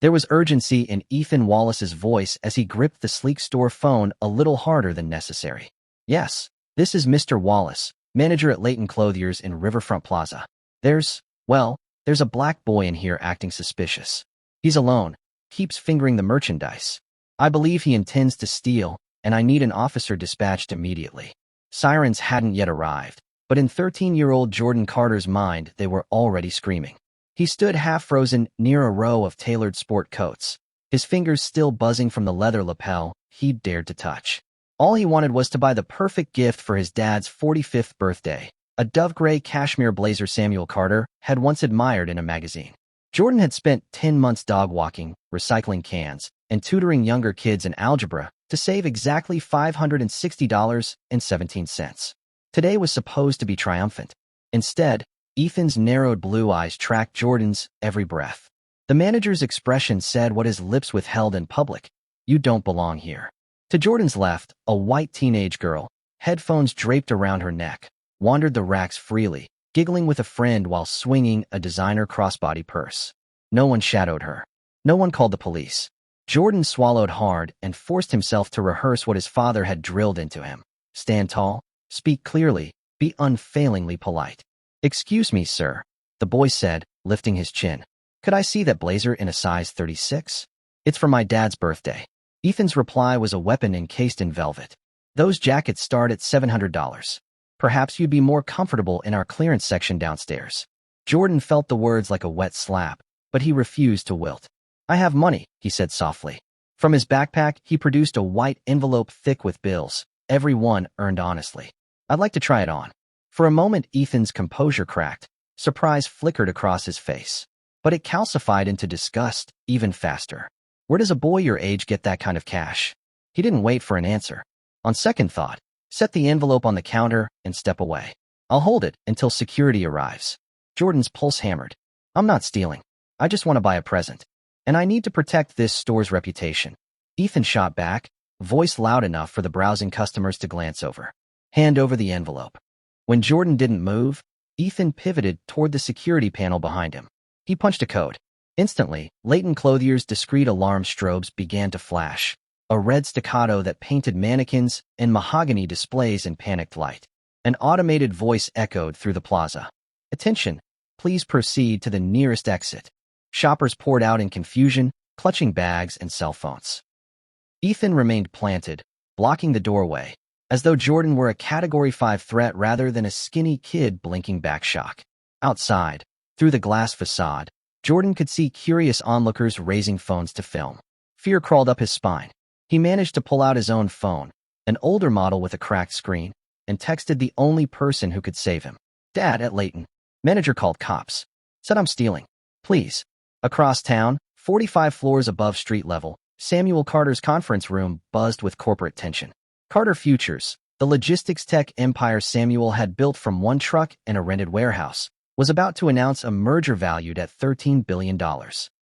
There was urgency in Ethan Wallace's voice as he gripped the sleek store phone a little harder than necessary. Yes, this is Mr. Wallace, manager at Leighton Clothiers in Riverfront Plaza. There's a black boy in here acting suspicious. He's alone, keeps fingering the merchandise. I believe he intends to steal, and I need an officer dispatched immediately. Sirens hadn't yet arrived, but in 13-year-old Jordan Carter's mind they were already screaming. He stood half-frozen near a row of tailored sport coats, his fingers still buzzing from the leather lapel he'd dared to touch. All he wanted was to buy the perfect gift for his dad's 45th birthday, a dove-gray cashmere blazer Samuel Carter had once admired in a magazine. Jordan had spent 10 months dog-walking, recycling cans, and tutoring younger kids in algebra to save exactly $560.17. Today was supposed to be triumphant. Instead, Ethan's narrowed blue eyes tracked Jordan's every breath. The manager's expression said what his lips withheld in public: "You don't belong here." To Jordan's left, a white teenage girl, headphones draped around her neck, wandered the racks freely, giggling with a friend while swinging a designer crossbody purse. No one shadowed her. No one called the police. Jordan swallowed hard and forced himself to rehearse what his father had drilled into him. Stand tall, speak clearly, be unfailingly polite. "Excuse me, sir," the boy said, lifting his chin. "Could I see that blazer in a size 36? It's for my dad's birthday." Ethan's reply was a weapon encased in velvet. "Those jackets start at $700. Perhaps you'd be more comfortable in our clearance section downstairs." Jordan felt the words like a wet slap, but he refused to wilt. "I have money," he said softly. From his backpack, he produced a white envelope thick with bills, every one earned honestly. "I'd like to try it on." For a moment, Ethan's composure cracked. Surprise flickered across his face. But it calcified into disgust even faster. Where does a boy your age get that kind of cash? He didn't wait for an answer. On second thought, set the envelope on the counter and step away. "I'll hold it until security arrives." Jordan's pulse hammered. "I'm not stealing. I just want to buy a present. And I need to protect this store's reputation." Ethan shot back, voice loud enough for the browsing customers to glance over. "Hand over the envelope." When Jordan didn't move, Ethan pivoted toward the security panel behind him. He punched a code. Instantly, Leighton Clothier's discreet alarm strobes began to flash, a red staccato that painted mannequins and mahogany displays in panicked light. An automated voice echoed through the plaza. "Attention, please proceed to the nearest exit." Shoppers poured out in confusion, clutching bags and cell phones. Ethan remained planted, blocking the doorway, as though Jordan were a Category 5 threat rather than a skinny kid blinking back shock. Outside, through the glass facade, Jordan could see curious onlookers raising phones to film. Fear crawled up his spine. He managed to pull out his own phone, an older model with a cracked screen, and texted the only person who could save him. "Dad at Leighton. Manager called cops. Said I'm stealing. Please." Across town, 45 floors above street level, Samuel Carter's conference room buzzed with corporate tension. Carter Futures, the logistics tech empire Samuel had built from one truck and a rented warehouse, was about to announce a merger valued at $13 billion.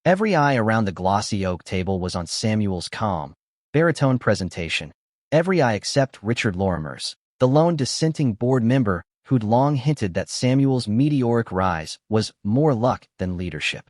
Every eye around the glossy oak table was on Samuel's calm, baritone presentation. Every eye except Richard Lorimer's, the lone dissenting board member who'd long hinted that Samuel's meteoric rise was more luck than leadership.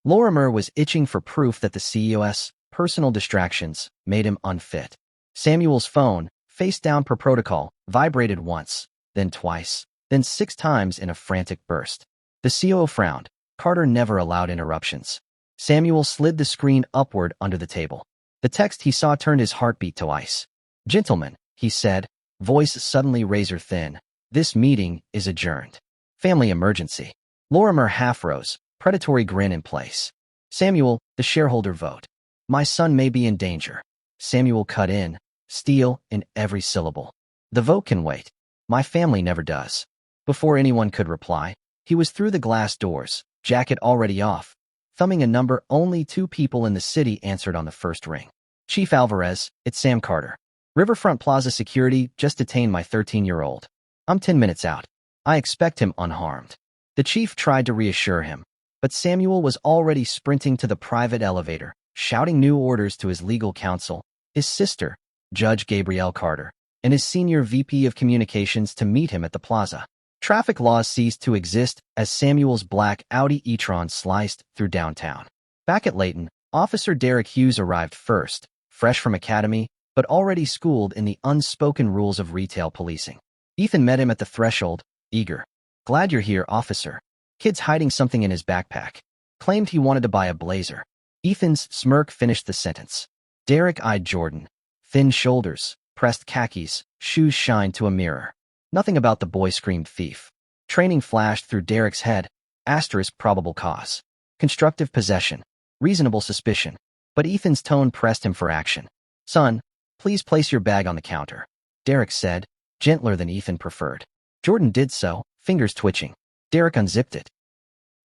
Lorimer was itching for proof that the CEO's personal distractions made him unfit. Samuel's phone, face down per protocol, vibrated once, then twice, then 6 times in a frantic burst. The COO frowned. Carter never allowed interruptions. Samuel slid the screen upward under the table. The text he saw turned his heartbeat to ice. "Gentlemen," he said, voice suddenly razor-thin, "this meeting is adjourned. Family emergency." Lorimer half rose, predatory grin in place. "Samuel, the shareholder vote. My son may be in danger." Samuel cut in, steel in every syllable. "The vote can wait. My family never does." Before anyone could reply, he was through the glass doors, jacket already off, thumbing a number only 2 people in the city answered on the first ring. "Chief Alvarez, it's Sam Carter. Riverfront Plaza Security just detained my 13-year-old. I'm 10 minutes out. I expect him unharmed." The chief tried to reassure him, but Samuel was already sprinting to the private elevator, shouting new orders to his legal counsel, his sister, Judge Gabrielle Carter, and his senior VP of communications to meet him at the plaza. Traffic laws ceased to exist as Samuel's black Audi e-tron sliced through downtown. Back at Leighton, Officer Derek Hughes arrived first, fresh from academy, but already schooled in the unspoken rules of retail policing. Ethan met him at the threshold, eager. "Glad you're here, officer." Kid's hiding something in his backpack. Claimed he wanted to buy a blazer. Ethan's smirk finished the sentence. Derek eyed Jordan. Thin shoulders, pressed khakis, shoes shined to a mirror. Nothing about the boy screamed thief. Training flashed through Derek's head. Asterisk probable cause. Constructive possession. Reasonable suspicion. But Ethan's tone pressed him for action. "Son, please place your bag on the counter," Derek said, gentler than Ethan preferred. Jordan did so, fingers twitching. Derek unzipped it.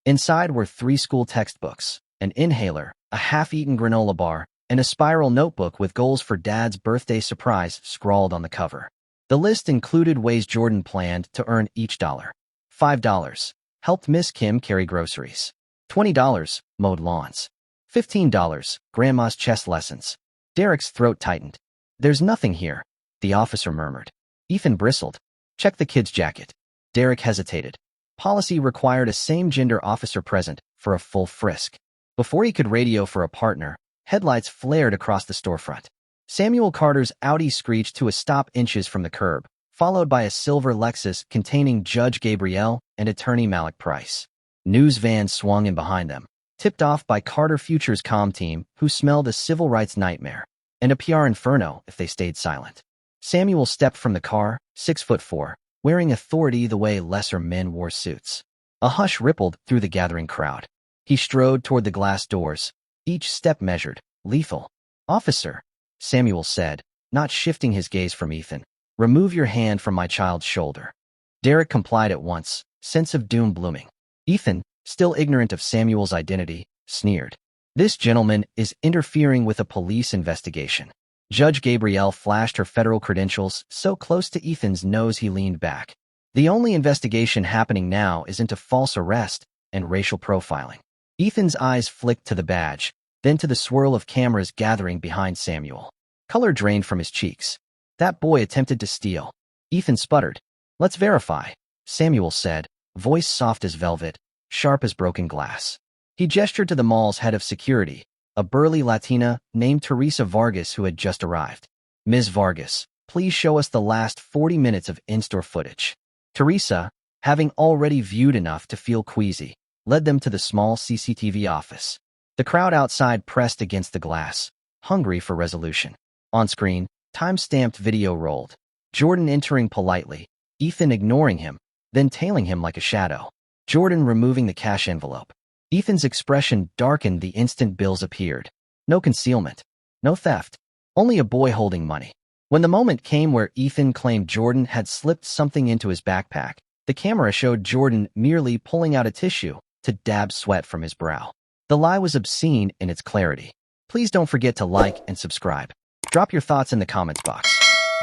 Inside were 3 school textbooks, an inhaler, a half-eaten granola bar, and a spiral notebook with goals for Dad's birthday surprise scrawled on the cover. The list included ways Jordan planned to earn each dollar. $5. Helped Miss Kim carry groceries. $20. Mowed lawns. $15. Grandma's chess lessons. Derek's throat tightened. "There's nothing here," the officer murmured. Ethan bristled. "Check the kid's jacket." Derek hesitated. Policy required a same-gender officer present for a full frisk. Before he could radio for a partner, headlights flared across the storefront. Samuel Carter's Audi screeched to a stop inches from the curb, followed by a silver Lexus containing Judge Gabrielle and attorney Malik Price. News vans swung in behind them, tipped off by Carter Future's comm team, who smelled a civil rights nightmare, and a PR inferno if they stayed silent. Samuel stepped from the car, 6'4", wearing authority the way lesser men wore suits. A hush rippled through the gathering crowd. He strode toward the glass doors, each step measured, lethal. "Officer," Samuel said, not shifting his gaze from Ethan, "remove your hand from my child's shoulder." Derek complied at once, sense of doom blooming. Ethan, still ignorant of Samuel's identity, sneered. "This gentleman is interfering with a police investigation." Judge Gabrielle flashed her federal credentials so close to Ethan's nose he leaned back. "The only investigation happening now is into false arrest and racial profiling." Ethan's eyes flicked to the badge, then to the swirl of cameras gathering behind Samuel. Color drained from his cheeks. "That boy attempted to steal." Ethan sputtered. "Let's verify," Samuel said, voice soft as velvet, sharp as broken glass. He gestured to the mall's head of security, a burly Latina named Teresa Vargas who had just arrived. "Ms. Vargas, please show us the last 40 minutes of in-store footage." Teresa, having already viewed enough to feel queasy, led them to the small CCTV office. The crowd outside pressed against the glass, hungry for resolution. On screen, time-stamped video rolled. Jordan entering politely, Ethan ignoring him, then tailing him like a shadow. Jordan removing the cash envelope. Ethan's expression darkened the instant bills appeared. No concealment. No theft. Only a boy holding money. When the moment came where Ethan claimed Jordan had slipped something into his backpack, the camera showed Jordan merely pulling out a tissue to dab sweat from his brow. The lie was obscene in its clarity. Please don't forget to like and subscribe. Drop your thoughts in the comments box.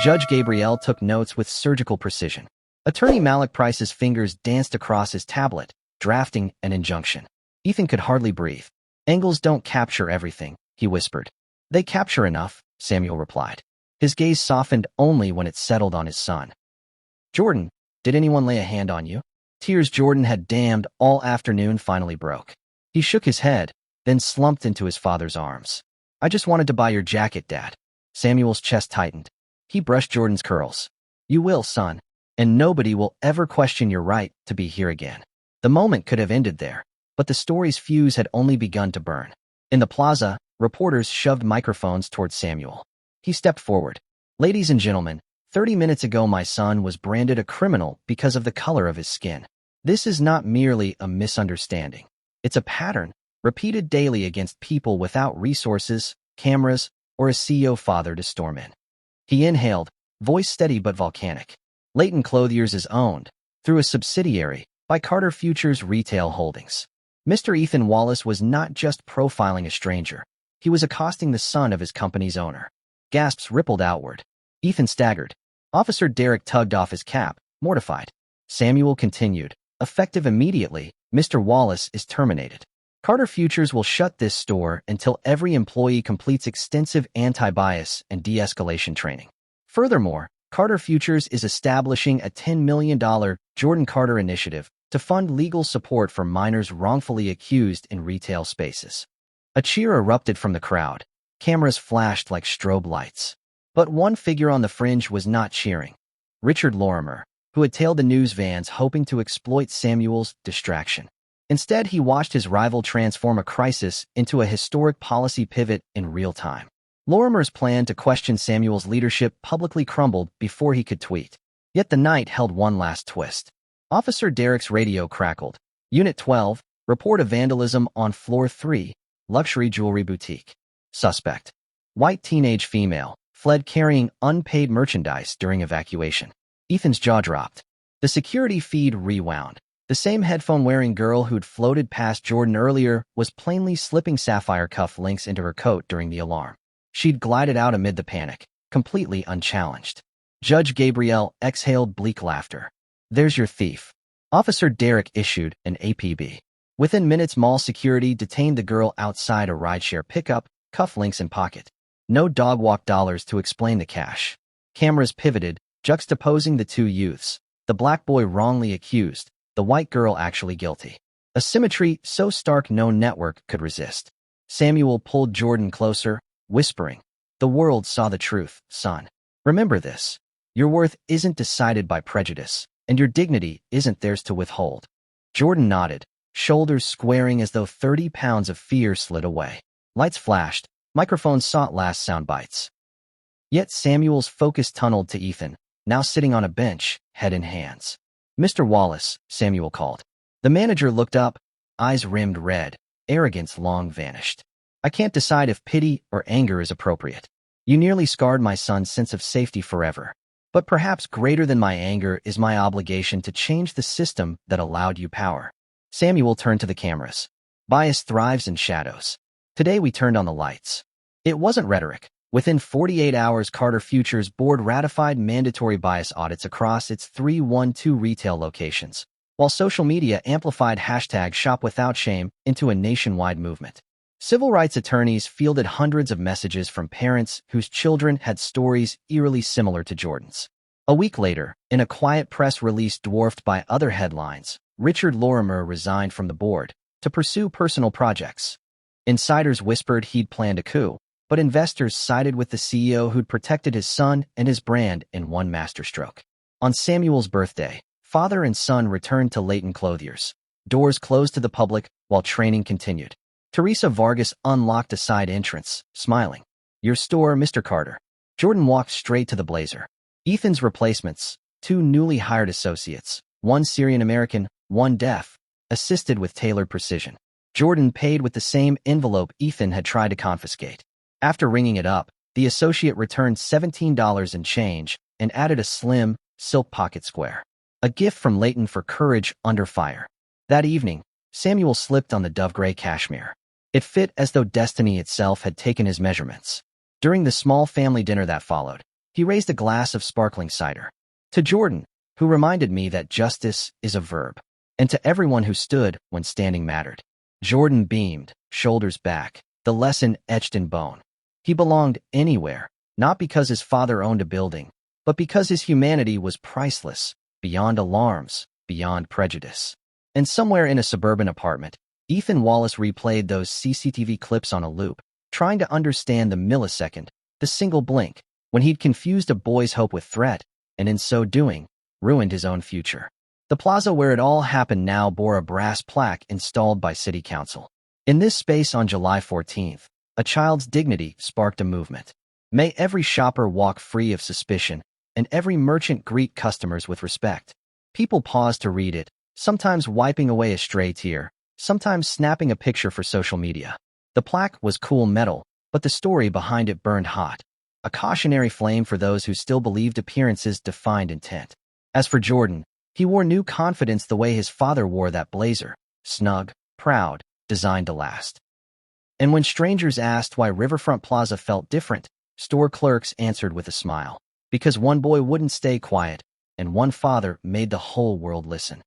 Judge Gabrielle took notes with surgical precision. Attorney Malik Price's fingers danced across his tablet, drafting an injunction. Ethan could hardly breathe. "Angles don't capture everything," he whispered. "They capture enough," Samuel replied. His gaze softened only when it settled on his son. "Jordan, did anyone lay a hand on you?" Tears Jordan had damned all afternoon finally broke. He shook his head, then slumped into his father's arms. "I just wanted to buy your jacket, Dad." Samuel's chest tightened. He brushed Jordan's curls. "You will, son, and nobody will ever question your right to be here again." The moment could have ended there, but the story's fuse had only begun to burn. In the plaza, reporters shoved microphones towards Samuel. He stepped forward. "Ladies and gentlemen, 30 minutes ago my son was branded a criminal because of the color of his skin. This is not merely a misunderstanding. It's a pattern, repeated daily against people without resources, cameras, or a CEO father to storm in." He inhaled, voice steady but volcanic. Leighton Clothiers is owned, through a subsidiary, by Carter Futures Retail Holdings. Mr. Ethan Wallace was not just profiling a stranger. He was accosting the son of his company's owner. Gasps rippled outward. Ethan staggered. Officer Derek tugged off his cap, mortified. Samuel continued. "Effective immediately, Mr. Wallace is terminated. Carter Futures will shut this store until every employee completes extensive anti-bias and de-escalation training. Furthermore, Carter Futures is establishing a $10 million Jordan Carter initiative to fund legal support for minors wrongfully accused in retail spaces." A cheer erupted from the crowd. Cameras flashed like strobe lights. But one figure on the fringe was not cheering. Richard Lorimer, who had tailed the news vans hoping to exploit Samuel's distraction. Instead, he watched his rival transform a crisis into a historic policy pivot in real time. Lorimer's plan to question Samuel's leadership publicly crumbled before he could tweet. Yet the night held one last twist. Officer Derek's radio crackled. Unit 12, report of vandalism on floor 3, luxury jewelry boutique. Suspect. White teenage female, fled carrying unpaid merchandise during evacuation. Ethan's jaw dropped. The security feed rewound. The same headphone-wearing girl who'd floated past Jordan earlier was plainly slipping sapphire cuff links into her coat during the alarm. She'd glided out amid the panic, completely unchallenged. Judge Gabriel exhaled bleak laughter. There's your thief. Officer Derek issued an APB. Within minutes, mall security detained the girl outside a rideshare pickup, cufflinks in pocket. No dog walk dollars to explain the cash. Cameras pivoted, juxtaposing the two youths. The black boy wrongly accused, the white girl actually guilty. A symmetry so stark no network could resist. Samuel pulled Jordan closer, whispering, "The world saw the truth, son. Remember this. Your worth isn't decided by prejudice, and your dignity isn't theirs to withhold." Jordan nodded, shoulders squaring as though 30 pounds of fear slid away. Lights flashed, microphones sought last sound bites. Yet Samuel's focus tunneled to Ethan, now sitting on a bench, head in hands. "Mr. Wallace," Samuel called. The manager looked up, eyes rimmed red, arrogance long vanished. "I can't decide if pity or anger is appropriate. You nearly scarred my son's sense of safety forever. But perhaps greater than my anger is my obligation to change the system that allowed you power." Samuel turned to the cameras. Bias thrives in shadows. Today we turned on the lights. It wasn't rhetoric. Within 48 hours, Carter Futures Board ratified mandatory bias audits across its 312 retail locations, while social media amplified #ShopWithoutShame into a nationwide movement. Civil rights attorneys fielded hundreds of messages from parents whose children had stories eerily similar to Jordan's. A week later, in a quiet press release dwarfed by other headlines, Richard Lorimer resigned from the board to pursue personal projects. Insiders whispered he'd planned a coup, but investors sided with the CEO who'd protected his son and his brand in one masterstroke. On Samuel's birthday, father and son returned to Leighton Clothiers. Doors closed to the public while training continued. Teresa Vargas unlocked a side entrance, smiling. "Your store, Mr. Carter." Jordan walked straight to the blazer. Ethan's replacements, two newly hired associates, one Syrian-American, one deaf, assisted with tailored precision. Jordan paid with the same envelope Ethan had tried to confiscate. After ringing it up, the associate returned $17 in change and added a slim, silk pocket square. A gift from Leighton for courage under fire. That evening, Samuel slipped on the dove-gray cashmere. It fit as though destiny itself had taken his measurements. During the small family dinner that followed, he raised a glass of sparkling cider. To Jordan, who reminded me that justice is a verb, and to everyone who stood when standing mattered. Jordan beamed, shoulders back, the lesson etched in bone. He belonged anywhere, not because his father owned a building, but because his humanity was priceless, beyond alarms, beyond prejudice. And somewhere in a suburban apartment, Ethan Wallace replayed those CCTV clips on a loop, trying to understand the millisecond, the single blink, when he'd confused a boy's hope with threat, and in so doing, ruined his own future. The plaza where it all happened now bore a brass plaque installed by City Council. In this space on July 14th, a child's dignity sparked a movement. May every shopper walk free of suspicion, and every merchant greet customers with respect. People paused to read it, sometimes wiping away a stray tear, sometimes snapping a picture for social media. The plaque was cool metal, but the story behind it burned hot. A cautionary flame for those who still believed appearances defined intent. As for Jordan, he wore new confidence the way his father wore that blazer, snug, proud, designed to last. And when strangers asked why Riverfront Plaza felt different, store clerks answered with a smile. Because one boy wouldn't stay quiet, and one father made the whole world listen.